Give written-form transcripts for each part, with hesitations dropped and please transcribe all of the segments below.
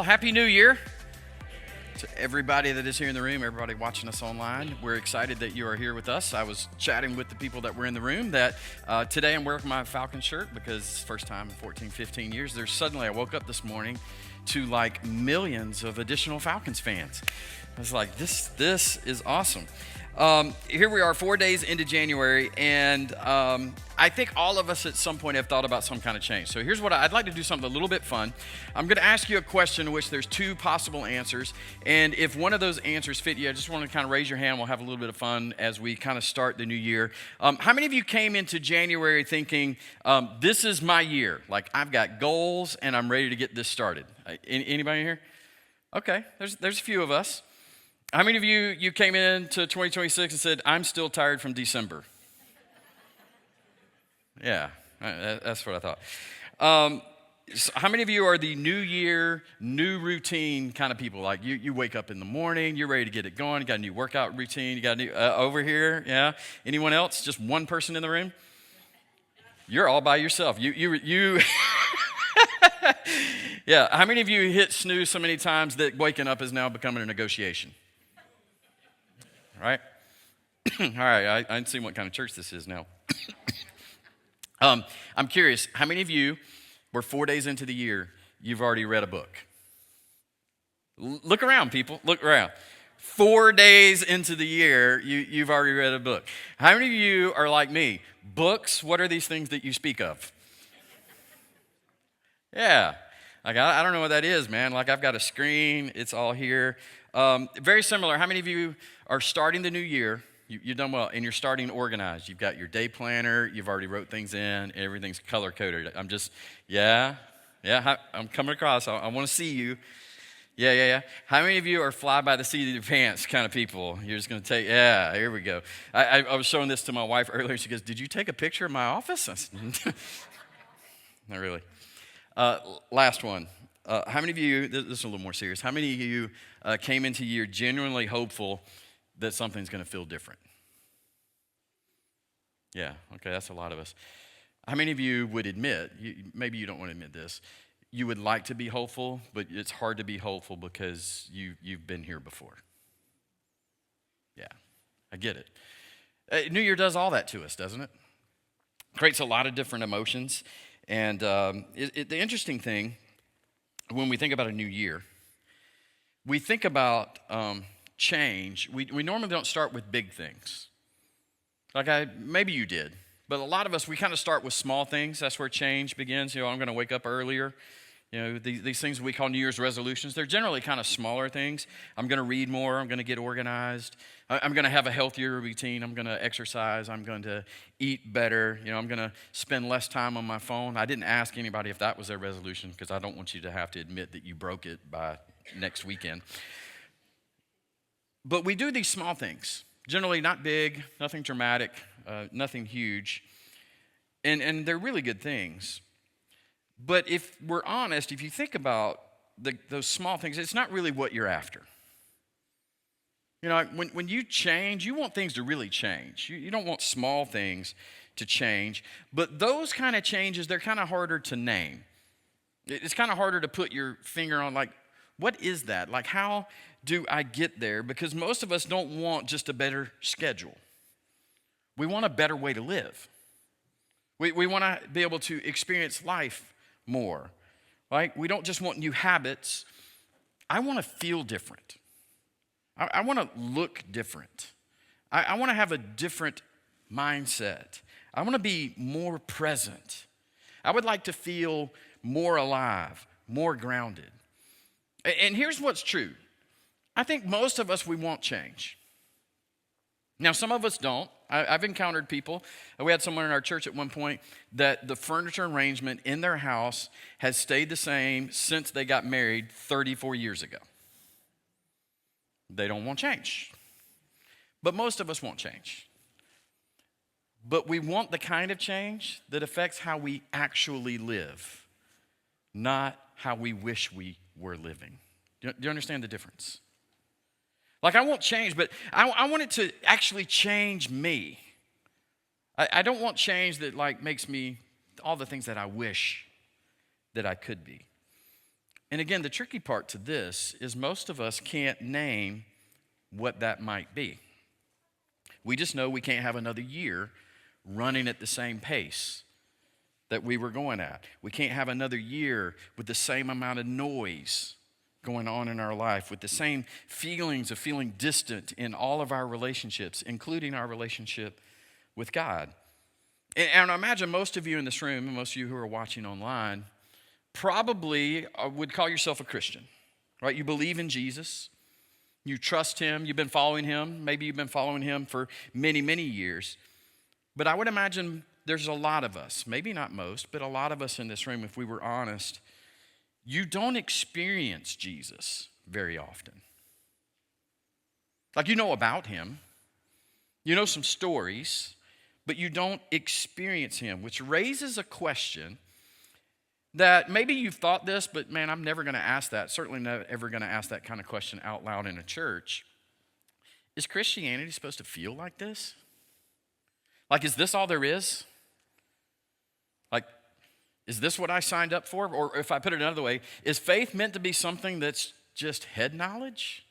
Happy New Year to everybody that is here in the room, everybody watching us online. We're excited that you are here with us. I was chatting with the people that were in the room that today I'm wearing my Falcon shirt because it's the first time in 14, 15 years. I woke up this morning to like millions of additional Falcons fans. I was like, this is awesome. Here we are 4 days into January, and I think all of us at some point have thought about some kind of change. So here's what I'd like to do, something a little bit fun. I'm going to ask you a question in which there's two possible answers, and if one of those answers fit you, I just want to kind of raise your hand. We'll have a little bit of fun as we kind of start the new year. How many of you came into January thinking, this is my year? Like, I've got goals, and I'm ready to get this started. Anybody here? Okay, there's a few of us. How many of you came into 2026 and said, I'm still tired from December? Yeah, that's what I thought. So how many of you are the new year, new routine kind of people? Like you wake up in the morning, you're ready to get it going, you got a new workout routine, you got a new, over here, yeah? Anyone else? Just one person in the room? You're all by yourself. You yeah, how many of you hit snooze so many times that waking up is now becoming a negotiation? Right? All right, I didn't see what kind of church this is now. I'm curious, how many of you were 4 days into the year, you've already read a book? Look around, people. Look around. 4 days into the year, you've already read a book. How many of you are like me? Books, what are these things that you speak of? Yeah. Like, I don't know what that is, man. Like, I've got a screen. It's all here. Very similar. How many of you are starting the new year? You've done well, and you're starting organized. You've got your day planner. You've already wrote things in. Everything's color-coded. I'm coming across. I want to see you. Yeah. How many of you are fly by the seat of your pants kind of people? You're just going to take, yeah, here we go. I was showing this to my wife earlier. She goes, did you take a picture of my office? I said, not really. Last one. How many of you, this is a little more serious, how many of you came into the year genuinely hopeful that something's going to feel different? Yeah, okay, that's a lot of us. How many of you would admit, maybe you don't want to admit this, you would like to be hopeful, but it's hard to be hopeful because you've been here before? Yeah, I get it. New Year does all that to us, doesn't it? Creates a lot of different emotions. And the interesting thing, when we think about a new year, we think about change. We normally don't start with big things. Like maybe you did, but a lot of us, we kind of start with small things. That's where change begins. I'm going to wake up earlier. These things we call New Year's resolutions, they're generally kind of smaller things. I'm going to read more. I'm going to get organized. I'm going to have a healthier routine. I'm going to exercise. I'm going to eat better. I'm going to spend less time on my phone. I didn't ask anybody if that was their resolution because I don't want you to have to admit that you broke it by next weekend. But we do these small things, generally not big, nothing dramatic, nothing huge, and they're really good things. But if we're honest, if you think about those small things, it's not really what you're after. When you change, you want things to really change. You don't want small things to change. But those kind of changes, they're kind of harder to name. It's kind of harder to put your finger on, like, what is that? Like, how do I get there? Because most of us don't want just a better schedule. We want a better way to live. We want to be able to experience life more, right? We don't just want new habits. I want to feel different. I want to look different. I want to have a different mindset. I want to be more present. I would like to feel more alive, more grounded. And here's what's true. I think most of us, we want change. Now, some of us don't. I've encountered people. We had someone in our church at one point that the furniture arrangement in their house has stayed the same since they got married 34 years ago. They don't want change. But most of us want change. But we want the kind of change that affects how we actually live, not how we wish we were living. Do you understand the difference? Like, I want change, but I want it to actually change me. I don't want change that, like, makes me all the things that I wish that I could be. And again, the tricky part to this is most of us can't name what that might be. We just know we can't have another year running at the same pace that we were going at. We can't have another year with the same amount of noise going on in our life, with the same feelings of feeling distant in all of our relationships, including our relationship with God. And I imagine most of you in this room, and most of you who are watching online, probably would call yourself a Christian, right? You believe in Jesus. You trust him. You've been following him. Maybe you've been following him for many, many years. But I would imagine there's a lot of us, maybe not most, but a lot of us in this room, if we were honest, you don't experience Jesus very often. Like, you know about him, you know some stories, but you don't experience him, which raises a question that maybe you've thought this, but man, I'm never going to ask that. Certainly not ever going to ask that kind of question out loud in a church. Is Christianity supposed to feel like this? Like, is this all there is? Like, is this what I signed up for? Or if I put it another way, is faith meant to be something that's just head knowledge?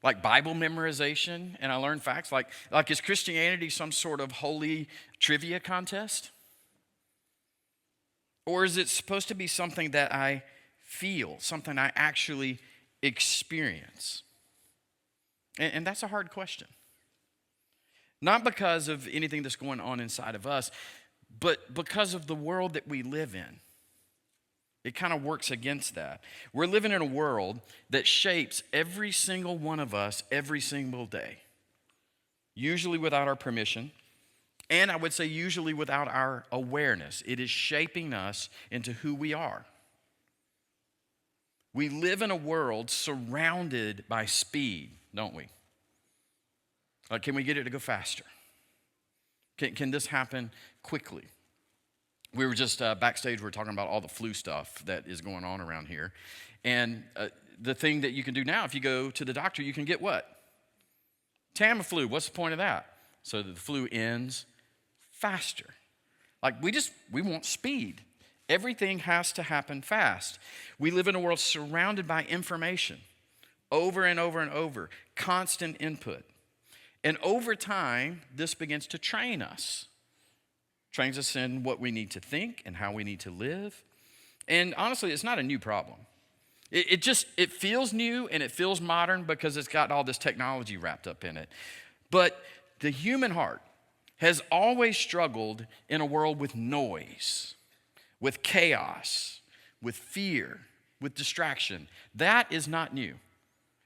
Like Bible memorization and I learn facts? Like is Christianity some sort of holy trivia contest? Or is it supposed to be something that I feel, something I actually experience? And that's a hard question. Not because of anything that's going on inside of us, but because of the world that we live in. It kind of works against that. We're living in a world that shapes every single one of us every single day, usually without our permission, and I would say usually without our awareness. It is shaping us into who we are. We live in a world surrounded by speed, don't we? Like, can we get it to go faster? Can this happen quickly? We were just backstage, we were talking about all the flu stuff that is going on around here. And the thing that you can do now, if you go to the doctor, you can get what? Tamiflu. What's the point of that? So that the flu ends faster. Like, we want speed. Everything has to happen fast. We live in a world surrounded by information over and over and over, constant input. And over time, this begins to trains us in what we need to think and how we need to live. And honestly, it's not a new problem. It feels new and it feels modern because it's got all this technology wrapped up in it. But the human heart has always struggled in a world with noise, with chaos, with fear, with distraction. That is not new.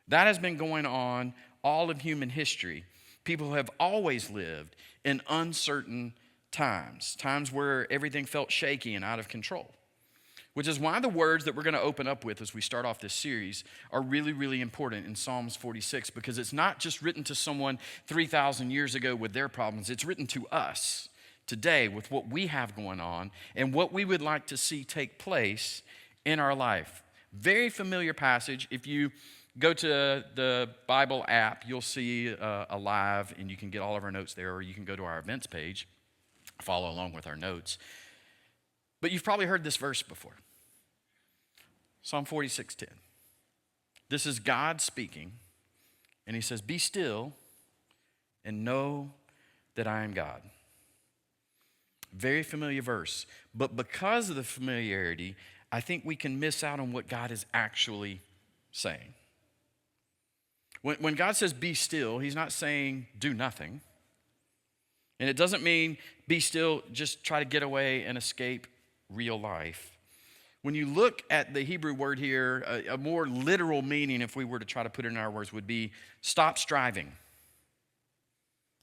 That has been going on all of human history. People have always lived in uncertain times where everything felt shaky and out of control, which is why the words that we're going to open up with as we start off this series are really, really important in Psalms 46, because it's not just written to someone 3,000 years ago with their problems. It's written to us today with what we have going on and what we would like to see take place in our life. Very familiar passage. If you go to the Bible app, you'll see a live, and you can get all of our notes there, or you can go to our events page, follow along with our notes. But you've probably heard this verse before. Psalm 46:10. This is God speaking, and he says, "Be still and know that I am God." Very familiar verse, but because of the familiarity, I think we can miss out on what God is actually saying. When God says be still, he's not saying do nothing. And it doesn't mean be still, just try to get away and escape real life. When you look at the Hebrew word here, a more literal meaning, if we were to try to put it in our words, would be stop striving,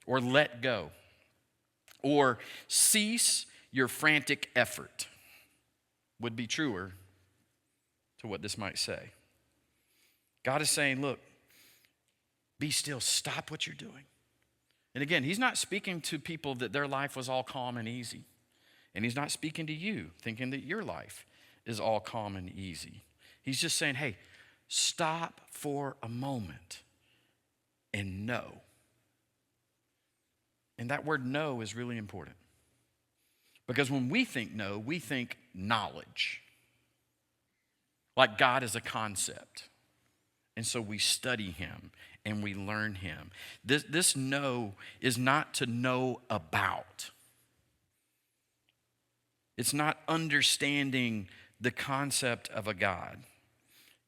or let go, or cease your frantic effort, would be truer to what this might say. God is saying, look, be still, stop what you're doing. And again, he's not speaking to people that their life was all calm and easy. And he's not speaking to you thinking that your life is all calm and easy. He's just saying, hey, stop for a moment and know. And that word know is really important. Because when we think know, we think knowledge. like God is a concept. And so we study him and we learn him. This know is not to know about. It's not understanding the concept of a God.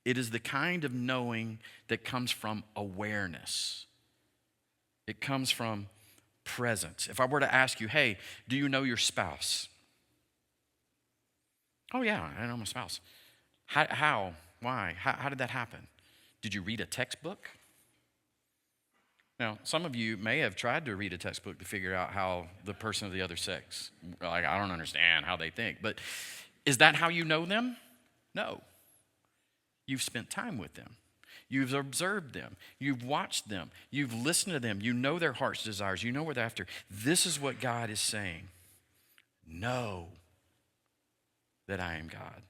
It is the kind of knowing that comes from awareness. It comes from presence. If I were to ask you, hey, do you know your spouse? Oh yeah, I know my spouse. How? Why? How did that happen? Did you read a textbook? Now, some of you may have tried to read a textbook to figure out how the person of the other sex, like, I don't understand how they think. But is that how you know them? No. You've spent time with them. You've observed them. You've watched them. You've listened to them. You know their heart's desires. You know what they're after. This is what God is saying. Know that I am God.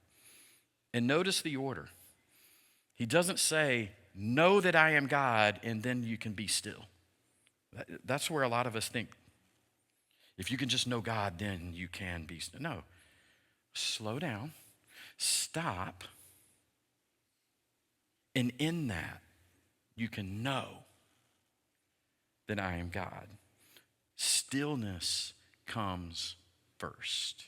And notice the order. He doesn't say, know that I am God, and then you can be still. That's where a lot of us think. If you can just know God, then you can be still. No. Slow down. Stop. And in that, you can know that I am God. Stillness comes first.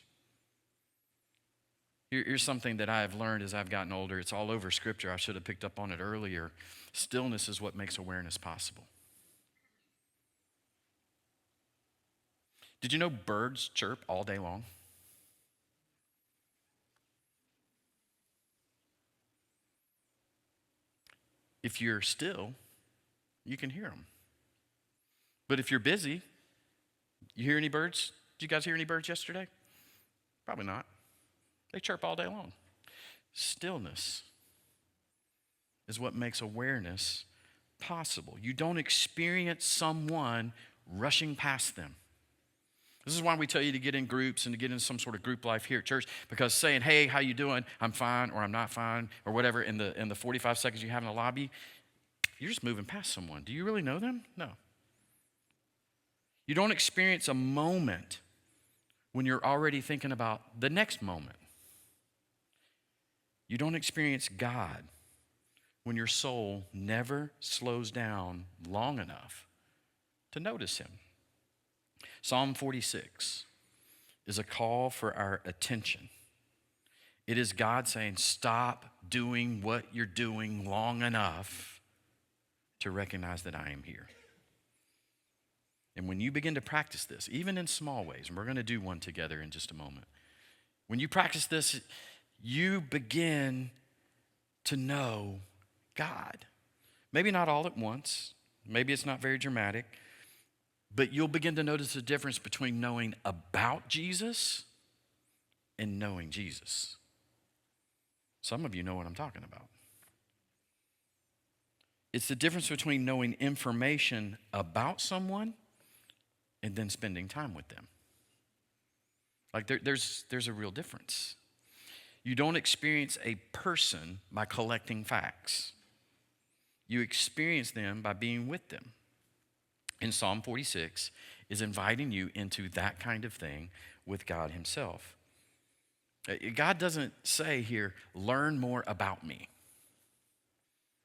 Here's something that I have learned as I've gotten older. It's all over Scripture. I should have picked up on it earlier. Stillness is what makes awareness possible. Did you know birds chirp all day long? If you're still, you can hear them. But if you're busy, you hear any birds? Did you guys hear any birds yesterday? Probably not. They chirp all day long. Stillness is what makes awareness possible. You don't experience someone rushing past them. This is why we tell you to get in groups and to get in some sort of group life here at church, because saying, hey, how you doing? I'm fine, or I'm not fine, or whatever, in the 45 seconds you have in the lobby, you're just moving past someone. Do you really know them? No. You don't experience a moment when you're already thinking about the next moment. You don't experience God when your soul never slows down long enough to notice him. Psalm 46 is a call for our attention. It is God saying, stop doing what you're doing long enough to recognize that I am here. And when you begin to practice this, even in small ways, and we're going to do one together in just a moment, when you practice this, you begin to know God. Maybe not all at once. Maybe it's not very dramatic. But you'll begin to notice the difference between knowing about Jesus and knowing Jesus. Some of you know what I'm talking about. It's the difference between knowing information about someone and then spending time with them. Like there's a real difference. You don't experience a person by collecting facts. You experience them by being with them. And Psalm 46 is inviting you into that kind of thing with God himself. God doesn't say here, learn more about me.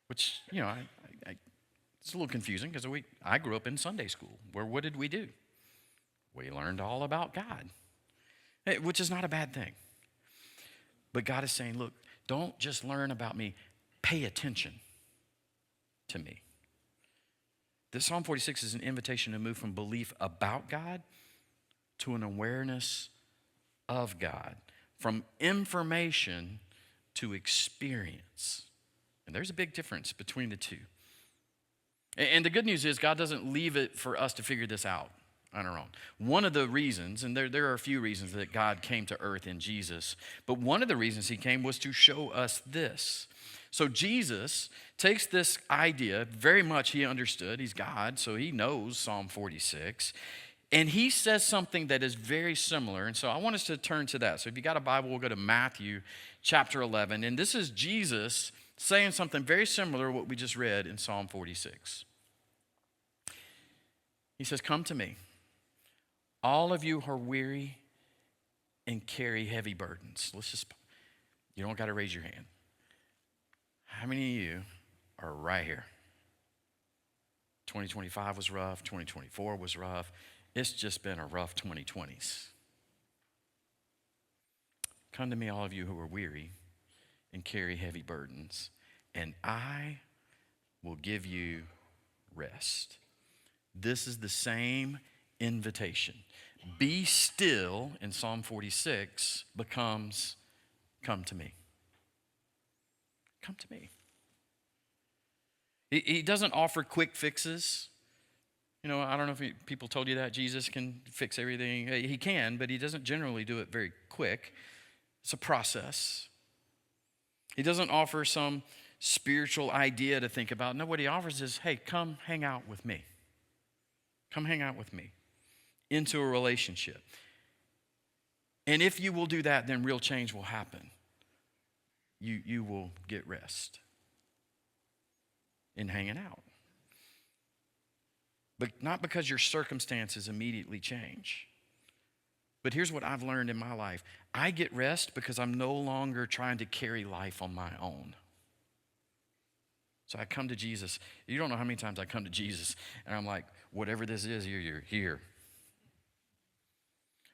Which, it's a little confusing because I grew up in Sunday school, where what did we do? We learned all about God, which is not a bad thing. But God is saying, look, don't just learn about me, pay attention to me. This Psalm 46 is an invitation to move from belief about God to an awareness of God, from information to experience. And there's a big difference between the two. And the good news is God doesn't leave it for us to figure this out on our own. One of the reasons, and there are a few reasons that God came to earth in Jesus, but one of the reasons he came was to show us this. So Jesus takes this idea, very much he understood, he's God, so he knows Psalm 46, and he says something that is very similar, and so I want us to turn to that. So if you got a Bible, we'll go to Matthew chapter 11, and this is Jesus saying something very similar to what we just read in Psalm 46. He says, come to me, all of you who are weary and carry heavy burdens. You don't got to raise your hand. How many of you are right here? 2025 was rough. 2024 was rough. It's just been a rough 2020s. Come to me, all of you who are weary and carry heavy burdens, and I will give you rest. This is the same invitation. Be still in Psalm 46 becomes come to me. Come to me. He doesn't offer quick fixes. You know, I don't know if people told you that Jesus can fix everything. He can, but he doesn't generally do it very quick. It's a process. He doesn't offer some spiritual idea to think about. No, what he offers is, hey, come hang out with me. Come hang out with me into a relationship. And if you will do that, then real change will happen. You will get rest in hanging out. But not because your circumstances immediately change. But here's what I've learned in my life. I get rest because I'm no longer trying to carry life on my own. So I come to Jesus. You don't know how many times I come to Jesus and I'm like, whatever this is, you're here.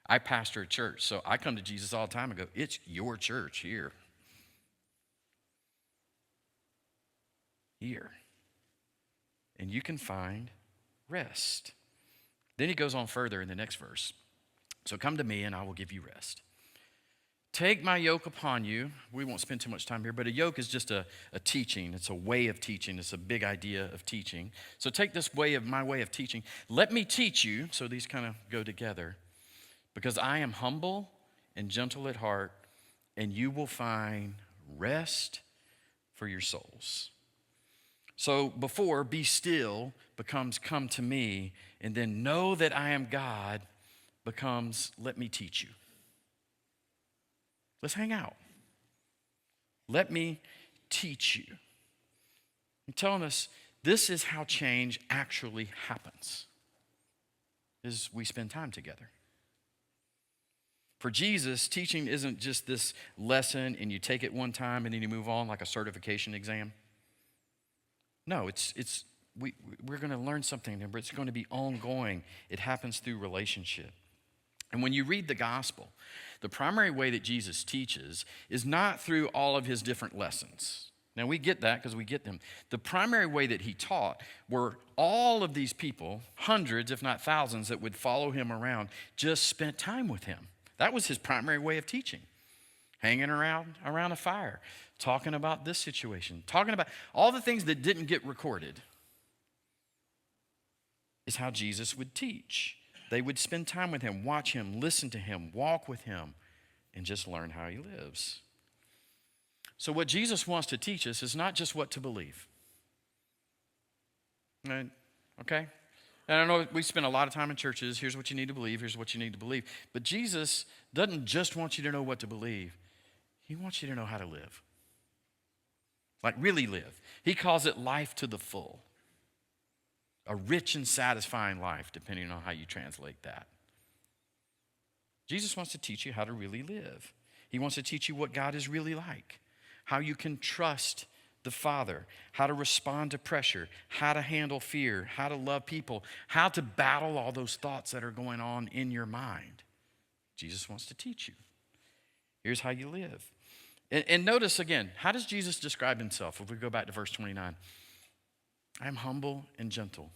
I pastor a church, so I come to Jesus all the time and go, it's your church here. Here. And you can find rest. Then he goes on further in the next verse. So come to me and I will give you rest. Take my yoke upon you. We won't spend too much time here, but a yoke is just a teaching. It's a way of teaching. It's a big idea of teaching. So take this my way of teaching. Let me teach you, so these kind of go together, because I am humble and gentle at heart, and you will find rest for your souls. So before, be still becomes come to me, and then know that I am God becomes let me teach you. Let's hang out. Let me teach you. I'm telling us this is how change actually happens, is we spend time together. For Jesus, teaching isn't just this lesson and you take it one time and then you move on like a certification exam. No, we're going to learn something, but it's going to be ongoing. It happens through relationship. And when you read the gospel, the primary way that Jesus teaches is not through all of his different lessons. Now, we get that because we get them. The primary way that he taught were all of these people, hundreds, if not thousands, that would follow him around, just spent time with him. That was his primary way of teaching. Hanging around a fire, talking about this situation, talking about all the things that didn't get recorded is how Jesus would teach. They would spend time with him, watch him, listen to him, walk with him, and just learn how he lives. So what Jesus wants to teach us is not just what to believe. Right? Okay? And I know we spend a lot of time in churches. Here's what you need to believe. Here's what you need to believe. But Jesus doesn't just want you to know what to believe. He wants you to know how to live. Like really live. He calls it life to the full. A rich and satisfying life, depending on how you translate that. Jesus wants to teach you how to really live. He wants to teach you what God is really like. How you can trust the Father, how to respond to pressure, how to handle fear, how to love people, how to battle all those thoughts that are going on in your mind. Jesus wants to teach you. Here's how you live. And notice again, how does Jesus describe himself? If we go back to verse 29. I am humble and gentle.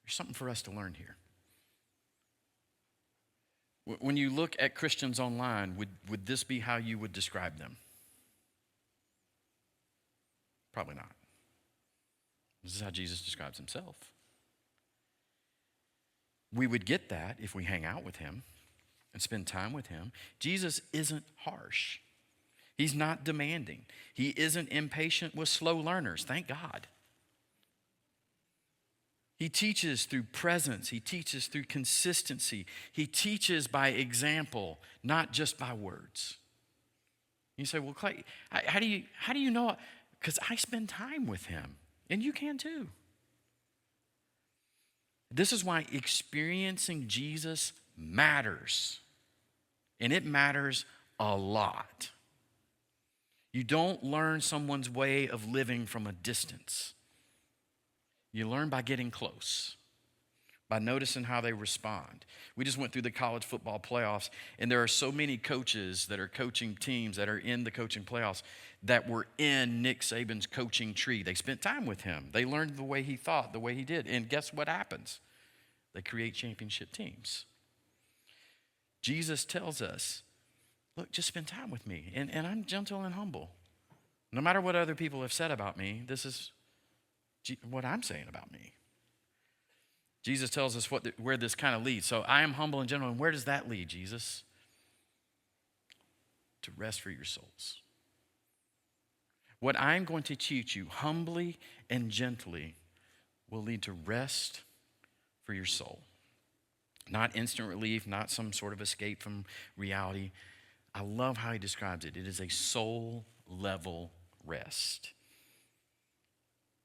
There's something for us to learn here. When you look at Christians online, would this be how you would describe them? Probably not. This is how Jesus describes himself. We would get that if we hang out with him and spend time with him. Jesus isn't harsh. He's not demanding. He isn't impatient with slow learners, thank God. He teaches through presence. He teaches through consistency. He teaches by example, not just by words. You say, well, Clay, how do you know? Because I spend time with him, and you can too. This is why experiencing Jesus matters, and it matters a lot. You don't learn someone's way of living from a distance. You learn by getting close, by noticing how they respond. We just went through the college football playoffs, and there are so many coaches that are coaching teams that are in the coaching playoffs that were in Nick Saban's coaching tree. They spent time with him. They learned the way he thought, the way he did. And guess what happens? They create championship teams. Jesus tells us, look, just spend time with me. And I'm gentle and humble. No matter what other people have said about me, this is what I'm saying about me. Jesus tells us where this kind of leads. So I am humble and gentle. And where does that lead, Jesus? To rest for your souls. What I'm going to teach you humbly and gently will lead to rest for your soul. Not instant relief, not some sort of escape from reality. I love how he describes it. It is a soul level rest.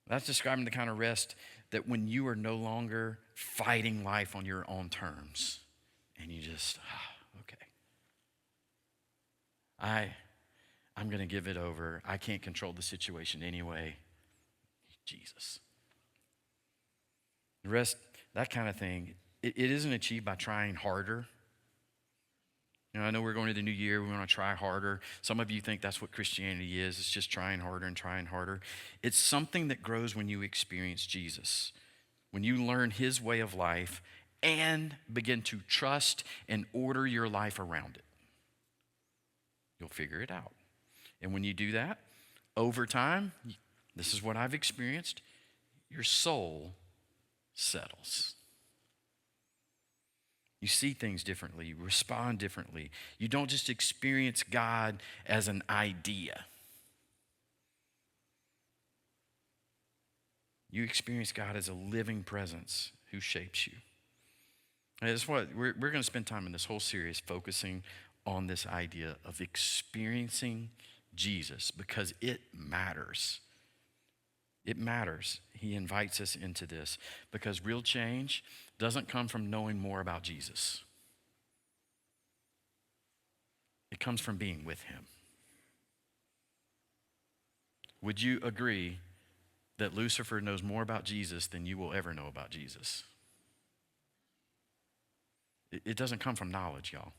That's describing the kind of rest that when you are no longer fighting life on your own terms and you just, okay. I'm going to give it over. I can't control the situation anyway. Jesus. The rest, that kind of thing, it isn't achieved by trying harder. You know, I know we're going to the new year. We want to try harder. Some of you think that's what Christianity is. It's just trying harder and trying harder. It's something that grows when you experience Jesus, when you learn his way of life and begin to trust and order your life around it. You'll figure it out. And when you do that, over time, this is what I've experienced, your soul settles. You see things differently. You respond differently. You don't just experience God as an idea. You experience God as a living presence who shapes you. And that's what we're going to spend time in this whole series focusing on this idea of experiencing Jesus because it matters. It matters. He invites us into this because real change doesn't come from knowing more about Jesus. It comes from being with him. Would you agree that Lucifer knows more about Jesus than you will ever know about Jesus? It doesn't come from knowledge, y'all.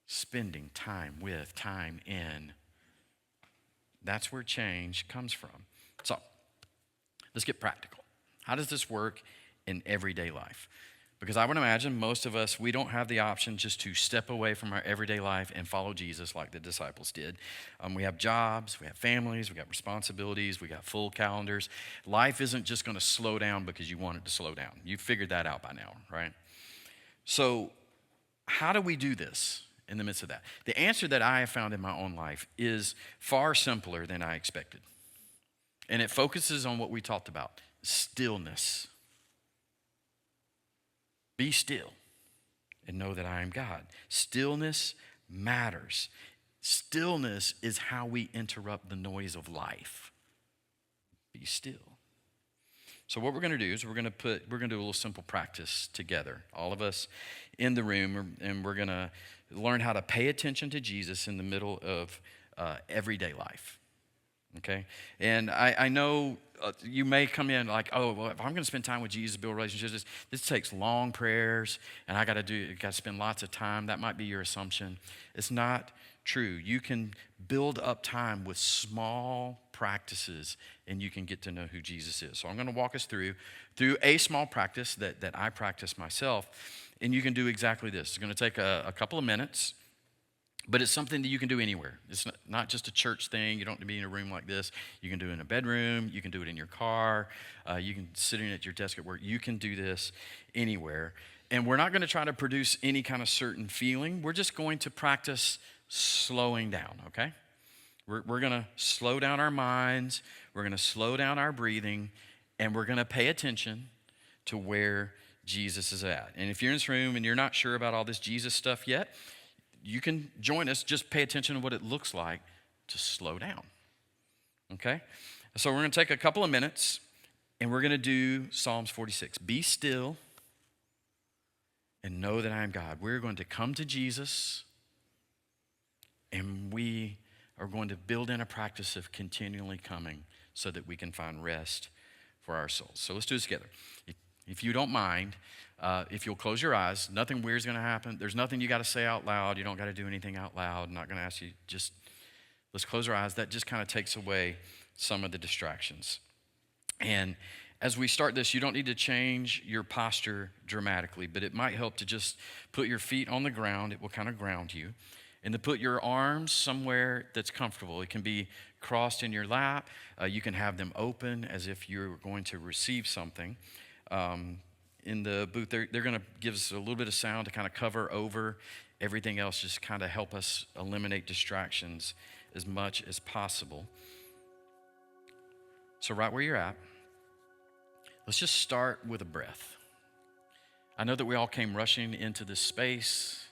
Spending time with, time in. That's where change comes from. So, let's get practical. How does this work in everyday life? Because I would imagine most of us, we don't have the option just to step away from our everyday life and follow Jesus like the disciples did. We have jobs, we have families, we got responsibilities, we got full calendars. Life isn't just going to slow down because you want it to slow down. You figured that out by now, right? So, how do we do this in the midst of that? The answer that I have found in my own life is far simpler than I expected. And it focuses on what we talked about, stillness. Be still and know that I am God. Stillness matters. Stillness is how we interrupt the noise of life. Be still. So what we're going to do is we're going to do a little simple practice together, all of us in the room, and we're going to learn how to pay attention to Jesus in the middle of everyday life. Okay? And I know you may come in like, oh, well, if I'm going to spend time with Jesus, build relationships, this takes long prayers, and I got to spend lots of time. That might be your assumption. It's not true. You can build up time with small practices, and you can get to know who Jesus is. So I'm going to walk us through a small practice that I practice myself, and you can do exactly this. It's going to take a couple of minutes. But it's something that you can do anywhere. It's not just a church thing. You don't have to be in a room like this. You can do it in a bedroom. You can do it in your car. You can sit in at your desk at work. You can do this anywhere. And we're not going to try to produce any kind of certain feeling. We're just going to practice slowing down, okay? We're going to slow down our minds. We're going to slow down our breathing. And we're going to pay attention to where Jesus is at. And if you're in this room and you're not sure about all this Jesus stuff yet, you can join us. Just pay attention to what it looks like to slow down, okay? So we're going to take a couple of minutes, and we're going to do Psalms 46. Be still and know that I am God. We're going to come to Jesus, and we are going to build in a practice of continually coming so that we can find rest for our souls. So let's do this together. If you don't mind, if you'll close your eyes, nothing weird's going to happen. There's nothing you got to say out loud. You don't got to do anything out loud. I'm not going to ask you. Just let's close our eyes. That just kind of takes away some of the distractions. And as we start this, you don't need to change your posture dramatically, but it might help to just put your feet on the ground. It will kind of ground you. And to put your arms somewhere that's comfortable. It can be crossed in your lap. You can have them open as if you're going to receive something. In the booth, they're going to give us a little bit of sound to kind of cover over everything else, just kind of help us eliminate distractions as much as possible. So right where you're at, let's just start with a breath. I know that we all came rushing into this space.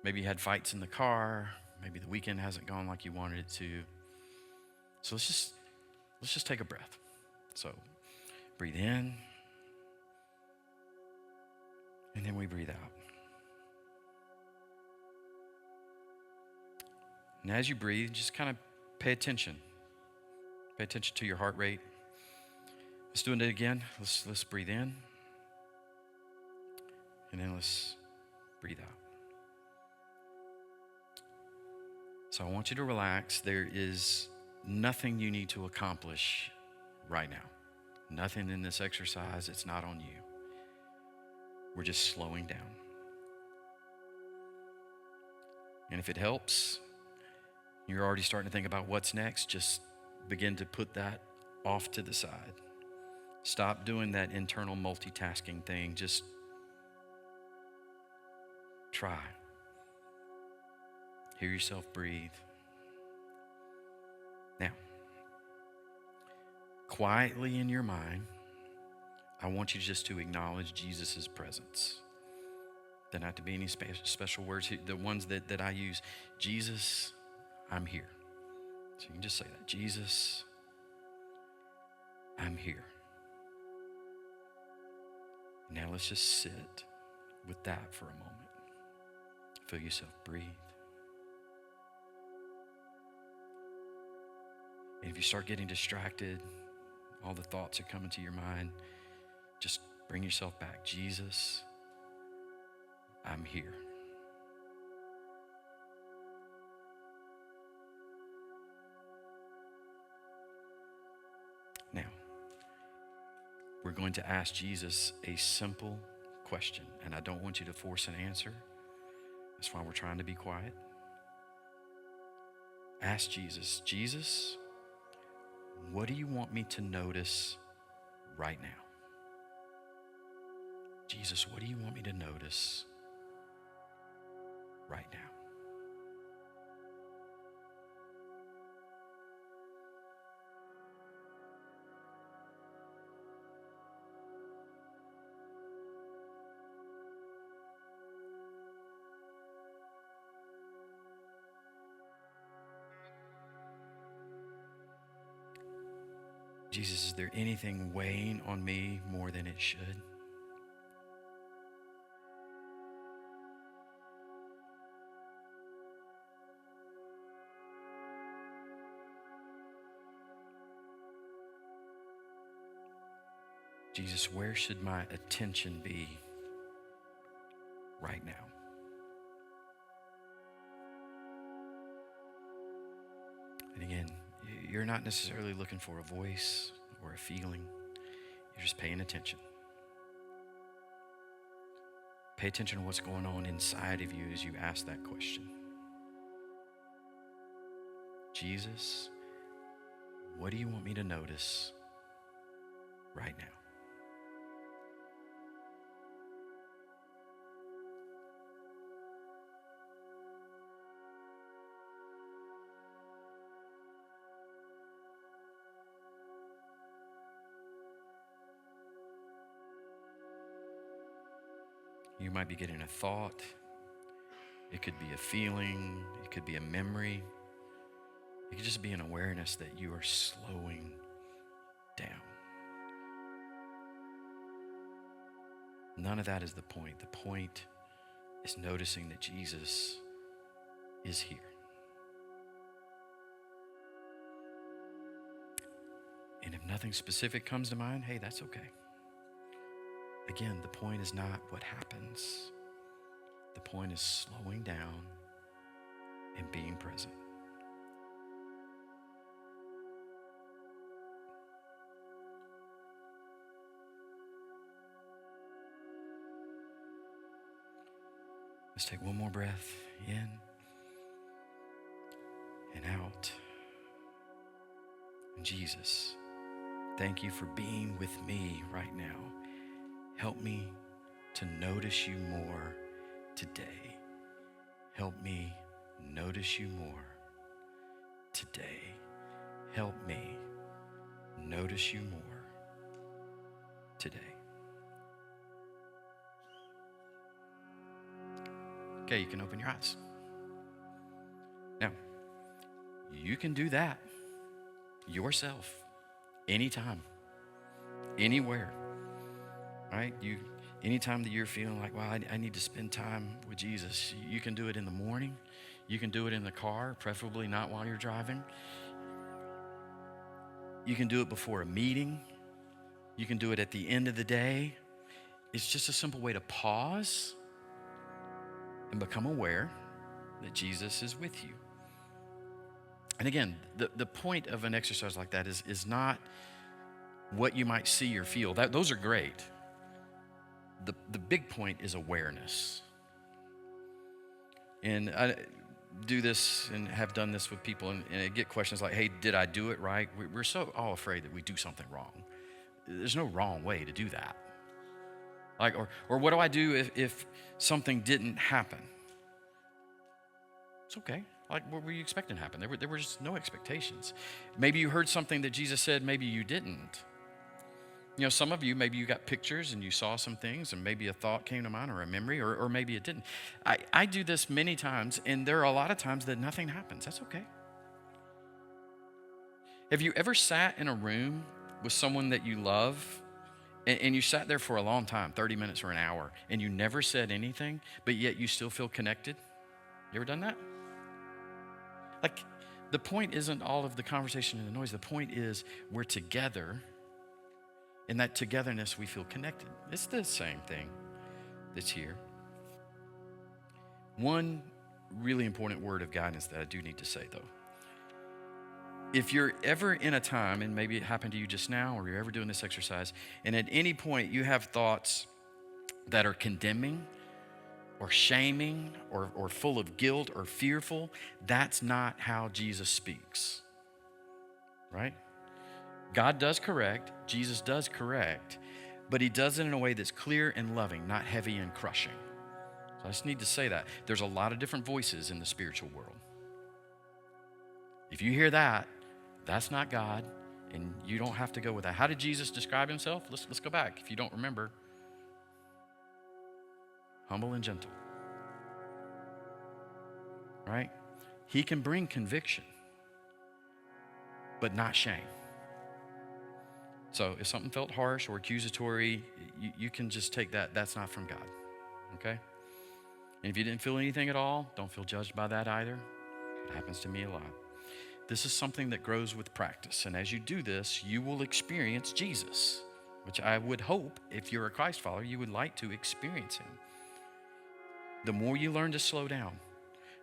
Maybe you had fights in the car. Maybe the weekend hasn't gone like you wanted it to. So let's just take a breath. So breathe in, and then we breathe out. And as you breathe, just kind of pay attention. Pay attention to your heart rate. Let's do it again. Let's breathe in. And then let's breathe out. So I want you to relax. There is nothing you need to accomplish right now. Nothing in this exercise. It's not on you. We're just slowing down. And if it helps, you're already starting to think about what's next, just begin to put that off to the side. Stop doing that internal multitasking thing. Just try. Hear yourself breathe. Now, quietly in your mind, I want you just to acknowledge Jesus' presence. There don't have to be any special words. The ones that I use, Jesus, I'm here. So you can just say that. Jesus, I'm here. Now let's just sit with that for a moment. Feel yourself breathe. And if you start getting distracted, all the thoughts are coming to your mind, just bring yourself back. Jesus, I'm here. Now, we're going to ask Jesus a simple question, and I don't want you to force an answer. That's why we're trying to be quiet. Ask Jesus, Jesus, what do you want me to notice right now? Jesus, what do you want me to notice right now? Jesus, is there anything weighing on me more than it should? Jesus, where should my attention be right now? And again, you're not necessarily looking for a voice or a feeling. You're just paying attention. Pay attention to what's going on inside of you as you ask that question. Jesus, what do you want me to notice right now? You might be getting a thought. It could be a feeling. It could be a memory. It could just be an awareness that you are slowing down. None of that is the point. The point is noticing that Jesus is here. And if nothing specific comes to mind, hey, that's okay. Again, the point is not what happens. The point is slowing down and being present. Let's take one more breath in and out. And Jesus, thank you for being with me right now. Help me to notice you more today. Help me notice you more today. Help me notice you more today. Okay, you can open your eyes. Now, you can do that yourself, anytime, anywhere, right? Anytime that you're feeling like, wow, I need to spend time with Jesus, you can do it in the morning. You can do it in the car, preferably not while you're driving. You can do it before a meeting. You can do it at the end of the day. It's just a simple way to pause and become aware that Jesus is with you. And again, the point of an exercise like that is not what you might see or feel. Those are great. The big point is awareness. And I do this and have done this with people, and I get questions like, hey, did I do it right? We're so all afraid that we do something wrong. There's no wrong way to do that. Like, or what do I do if something didn't happen? It's okay. Like, what were you expecting to happen? There were just no expectations. Maybe you heard something that Jesus said, maybe you didn't. You know, some of you, maybe you got pictures and you saw some things and maybe a thought came to mind or a memory, or maybe it didn't. I do this many times, and there are a lot of times that nothing happens. That's okay. Have you ever sat in a room with someone that you love and you sat there for a long time, 30 minutes or an hour, and you never said anything, but yet you still feel connected? You ever done that? Like, the point isn't all of the conversation and the noise. The point is we're together. In that togetherness, we feel connected. It's the same thing that's here. One really important word of guidance that I do need to say, though. If you're ever in a time, and maybe it happened to you just now, or you're ever doing this exercise, and at any point you have thoughts that are condemning or shaming or full of guilt or fearful, that's not how Jesus speaks, right? God does correct, Jesus does correct, but he does it in a way that's clear and loving, not heavy and crushing. So I just need to say that. There's a lot of different voices in the spiritual world. If you hear that, that's not God, and you don't have to go with that. How did Jesus describe himself? Let's go back, if you don't remember. Humble and gentle, right? He can bring conviction, but not shame. So if something felt harsh or accusatory, you can just take that. That's not from God, okay? And if you didn't feel anything at all, don't feel judged by that either. It happens to me a lot. This is something that grows with practice. And as you do this, you will experience Jesus, which I would hope, if you're a Christ follower, you would like to experience him. The more you learn to slow down,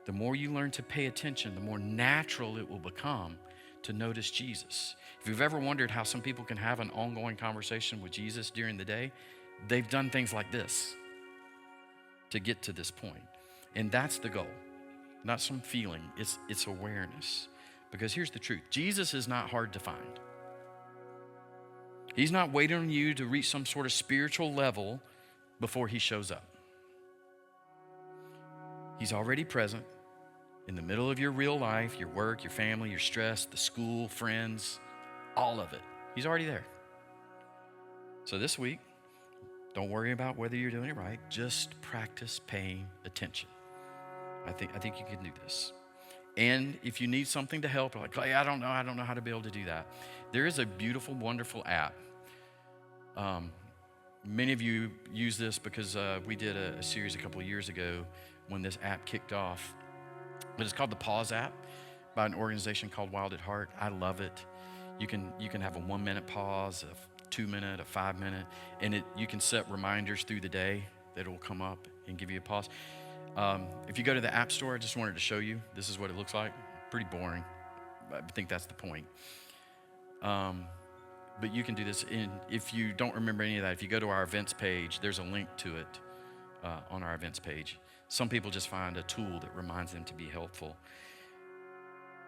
the more you learn to pay attention, the more natural it will become to notice Jesus. If you've ever wondered how some people can have an ongoing conversation with Jesus during the day, they've done things like this to get to this point. And that's the goal, not some feeling. It's awareness. Because here's the truth. Jesus is not hard to find. He's not waiting on you to reach some sort of spiritual level before he shows up. He's already present in the middle of your real life, your work, your family, your stress, the school, friends, all of it. He's already there. So this week, don't worry about whether you're doing it right. Just practice paying attention. I think you can do this. And if you need something to help, like, Clay, I don't know how to be able to do that. There is a beautiful, wonderful app. Many of you use this because we did a series a couple of years ago when this app kicked off. But it's called the Pause app by an organization called Wild at Heart. I love it. You can have a 1 minute pause, a 2 minute, a 5 minute, and you can set reminders through the day that it will come up and give you a pause. If you go to the App Store, I just wanted to show you, this is what it looks like. Pretty boring. I think that's the point. But you can do this. And if you don't remember any of that, if you go to our events page, there's a link to it on our events page. Some people just find a tool that reminds them to be helpful.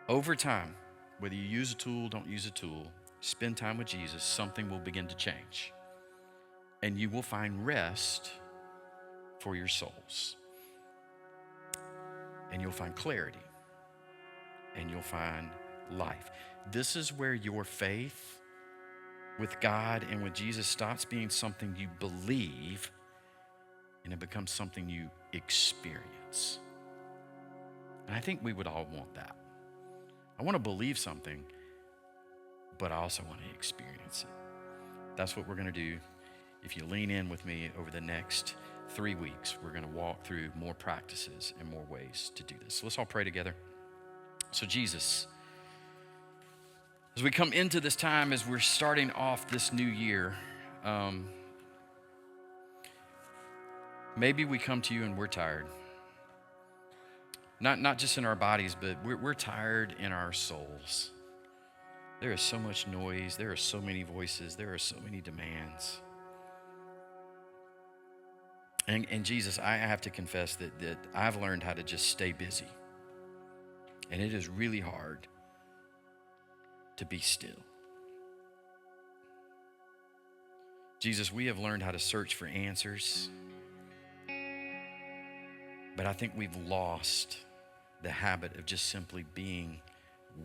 Over time, whether you use a tool, don't use a tool, spend time with Jesus, something will begin to change. And you will find rest for your souls. And you'll find clarity. And you'll find life. This is where your faith with God and with Jesus stops being something you believe and it becomes something you experience. And I think we would all want that. I want to believe something, but I also want to experience it. That's what we're going to do. If you lean in with me over the next 3 weeks, we're going to walk through more practices and more ways to do this. So let's all pray together. So Jesus, as we come into this time, as we're starting off this new year, maybe we come to you and we're tired. Not just in our bodies, but we're tired in our souls. There is so much noise. There are so many voices. There are so many demands. And Jesus, I have to confess that I've learned how to just stay busy. And it is really hard to be still. Jesus, we have learned how to search for answers, but I think we've lost the habit of just simply being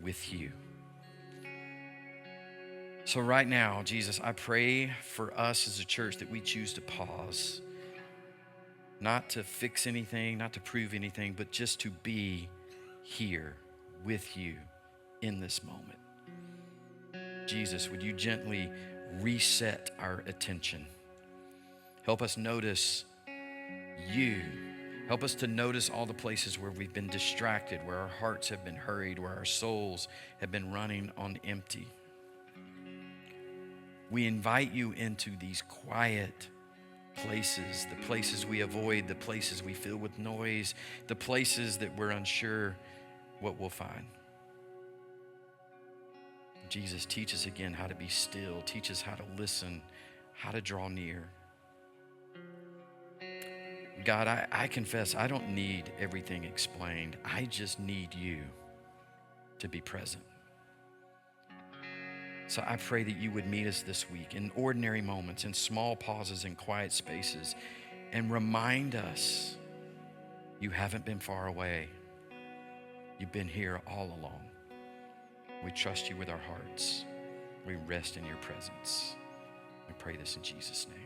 with you. So right now, Jesus, I pray for us as a church that we choose to pause, not to fix anything, not to prove anything, but just to be here with you in this moment. Jesus, would you gently reset our attention? Help us notice you. Help us to notice all the places where we've been distracted, where our hearts have been hurried, where our souls have been running on empty. We invite you into these quiet places, the places we avoid, the places we fill with noise, the places that we're unsure what we'll find. Jesus, teach us again how to be still. Teach us how to listen, how to draw near. God, I confess I don't need everything explained. I just need you to be present. So I pray that you would meet us this week in ordinary moments, in small pauses, in quiet spaces, and remind us you haven't been far away. You've been here all along. We trust you with our hearts. We rest in your presence. We pray this in Jesus' name.